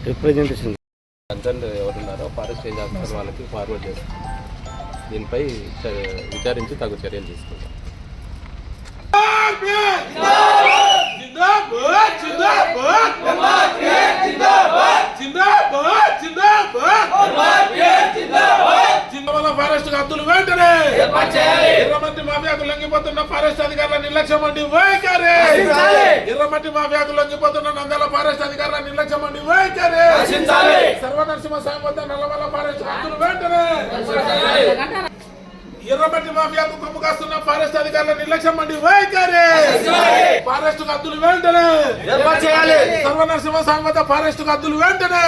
Representation concern ఎవరున్నారో forest range officer వాళ్ళకి forward చేస్తాం. దీనిపై విచారించి తగు చర్యలు తీసుకుంటాం. ఫారెస్ట్ హద్దులు వెంటనే ఎర్రమట్టి మాఫియాకు లొంగిపోతున్న ఫారెస్ట్ అధికారుల నిర్లక్ష్యం అండి వైఖరి. ఎర్రమట్టి మాఫియాకు లొంగిపోతున్న నంద్యాల ఫారెస్ట్ అధికారుల నిర్లక్ష్యం అండి వైఖరి. సర్వనరసింహ స్వామి వద్ద నల్లమల్ల ఫారెస్ట్ హద్దులు వెంటనే. ఎర్రమట్టి మాఫియాకు కొమ్ము కాస్తున్న ఫారెస్ట్ అధికారుల నిర్లక్ష్యం అండి వైఖరి. ఫారెస్ట్ హద్దులు వెంటనే. సర్వనరసింహ స్వామి వద్ద ఫారెస్ట్ హద్దులు వెంటనే.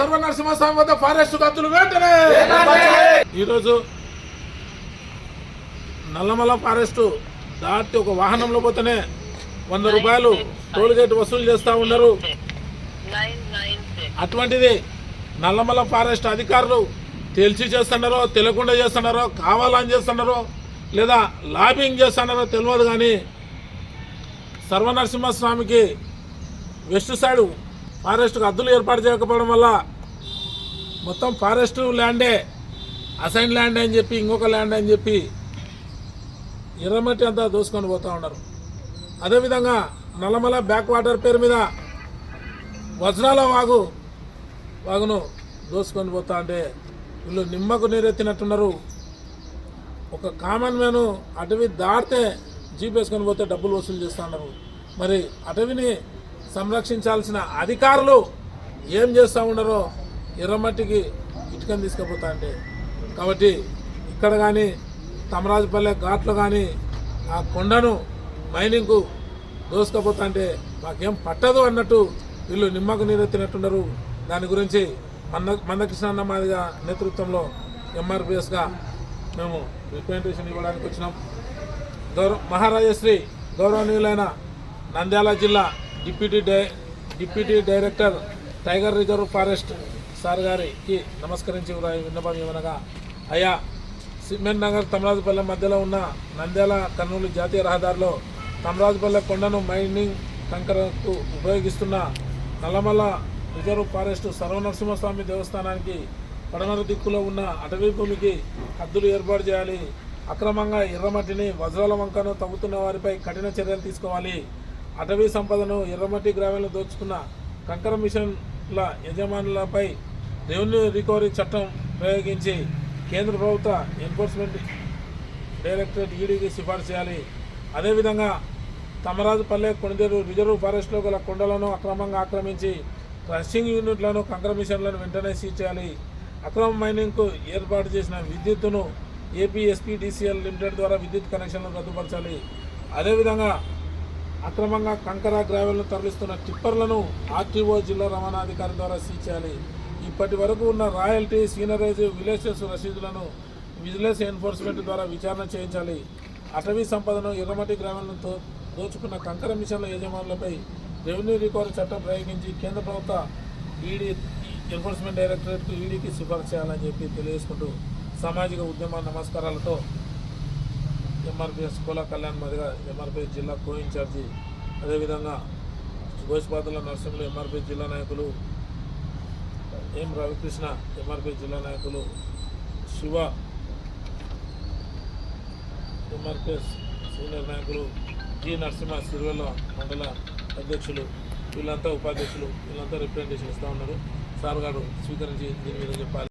సర్వనరసింహ స్వామి వద్ద ఫారెస్ట్ హద్దులు వెంటనే. ఈరోజు నల్లమల్ల ఫారెస్ట్ దాటి ఒక వాహనంలో పోతేనే 100 రూపాయలు టోల్ గేట్ వసూలు చేస్తూ ఉన్నారు. అటువంటిది నల్లమల్ల ఫారెస్ట్ అధికారులు తెలిసి చేస్తున్నారో తెలియకుండా చేస్తున్నారో కావాలని చేస్తున్నారో లేదా లాబింగ్ చేస్తున్నారో తెలియదు. కానీ సర్వనరసింహస్వామికి వెస్ట్ సైడ్ ఫారెస్ట్కి హద్దులు ఏర్పాటు చేయకపోవడం వల్ల మొత్తం ఫారెస్ట్ ల్యాండే అసైన్ ల్యాండ్ అని చెప్పి ఇంకొక ల్యాండ్ అని చెప్పి ఎర్రమట్టి అంతా దోసుకొని పోతూ ఉన్నారు. అదేవిధంగా నల్లమల బ్యాక్ వాటర్ పేరు మీద వజ్రాల వాగును దోసుకొని పోతా అంటే వీళ్ళు నిమ్మకు నీరెత్తినట్టున్నారు. ఒక కామన్ మ్యాను అటవీ దాటితే జీప్ వేసుకొని పోతే డబ్బులు వసూలు చేస్తూ ఉన్నారు. మరి అటవీని సంరక్షించాల్సిన అధికారులు ఏం చేస్తూ ఉన్నారో ఎర్రమట్టికి ఇటుకని తీసుకుపోతా అంటే. కాబట్టి ఇక్కడ కానీ తమరాజుపల్లె ఘాట్లో కానీ ఆ కొండను మైనింగ్కు దోసుకపోతా అంటే మాకేం పట్టదు అన్నట్టు వీళ్ళు నిమ్మకు నీరెత్తినట్టున్నారు. దాని గురించి మందకృష్ణ మాదిగా నేతృత్వంలో ఎంఆర్పిఎస్గా మేము రిప్రజెంటేషన్ ఇవ్వడానికి వచ్చినాం. మహారాజశ్రీ గౌరవనీయులైన నంద్యాల జిల్లా deputy director tiger reserve forest sir గారికి నమస్కరించి విన్నపం ఏమనగా, అయ్యా సిమెంట్ నగర్ తమరాజుపల్లె మధ్యలో ఉన్న నంద్యాల కర్నూలు జాతీయ రహదారిలో తమరాజుపల్లె కొండను మైనింగ్ కంకరకు ఉపయోగిస్తున్న నల్లమల్ల రిజర్వ్ ఫారెస్ట్ సర్వనరసింహస్వామి దేవస్థానానికి పడమర దిక్కులో ఉన్న అటవీ భూమికి హద్దులు ఏర్పాటు చేయాలి. అక్రమంగా ఎర్రమట్టిని వజ్రాల వంకను తవ్వుతున్న వారిపై కఠిన చర్యలు తీసుకోవాలి. అటవీ సంపదను ఎర్రమట్టి గ్రామాలను దోచుకున్న కంకర మిషన్ల యజమానులపై రెవెన్యూ రికవరీ చట్టం ప్రయోగించి కేంద్ర ప్రభుత్వ ఎన్ఫోర్స్మెంట్ డైరెక్టరేట్ ఈడీకి సిఫార్సు చేయాలి. అదేవిధంగా తమరాజుపల్లె కొణిదేరు రిజర్వ్ ఫారెస్ట్లో గల కొండలను అక్రమంగా ఆక్రమించి క్రషింగ్ యూనిట్లను కంకర మిషన్లను వెంటనే సీజ్ చేయాలి. అక్రమ మైనింగ్కు ఏర్పాటు చేసిన విద్యుత్తును ఏపీఎస్పీడీసీఎల్ లిమిటెడ్ ద్వారా విద్యుత్ కనెక్షన్లను రద్దుపరచాలి. అదేవిధంగా అక్రమంగా కంకర గ్రావెల్ను తరలిస్తున్న టిప్పర్లను ఆర్టీఓ జిల్లా రవాణాధికారి ద్వారా సీజ్ చేయాలి. ఇప్పటి వరకు ఉన్న రాయల్టీ సీనరేజ్ విలేజెస్ రసీదులను విజిలెన్స్ ఎన్ఫోర్స్మెంట్ ద్వారా విచారణ చేయించాలి. అటవీ సంపదను ఎర్రమట్టి గ్రామాలను దోచుకున్న కంకర మిషన్ల యజమానులపై రెవెన్యూ రికవరీ చట్టం ప్రయోగించి కేంద్ర ప్రభుత్వ ఈడీ ఎన్ఫోర్స్మెంట్ డైరెక్టరేట్కు ఈడీకి సిఫార్సు చేయాలని చెప్పి తెలియజేసుకుంటూ సామాజిక ఉద్యమ నమస్కారాలతో ఎంఆర్పిఎస్ కోలా కళ్యాణ్ మదిగా ఎంఆర్పిఎస్ జిల్లా కో ఇన్ఛార్జి, అదేవిధంగా గోసిపాతుల నరసింహులు ఎంఆర్పిఎస్ జిల్లా నాయకులు, ఎం రవికృష్ణ ఎంఆర్పిఎస్ జిల్లా నాయకులు, శివ ఎంఆర్పిఎస్ సీనియర్ నాయకులు, జి నరసింహ సిరివెల్ల మండల అధ్యక్షులు, వీళ్ళంతా ఉపాధ్యక్షులు, వీళ్ళంతా రిప్రజెంటేషన్ ఇస్తూ ఉన్నారు. సార్ గారు స్వీకరించి దీని మీద చెప్పాలి.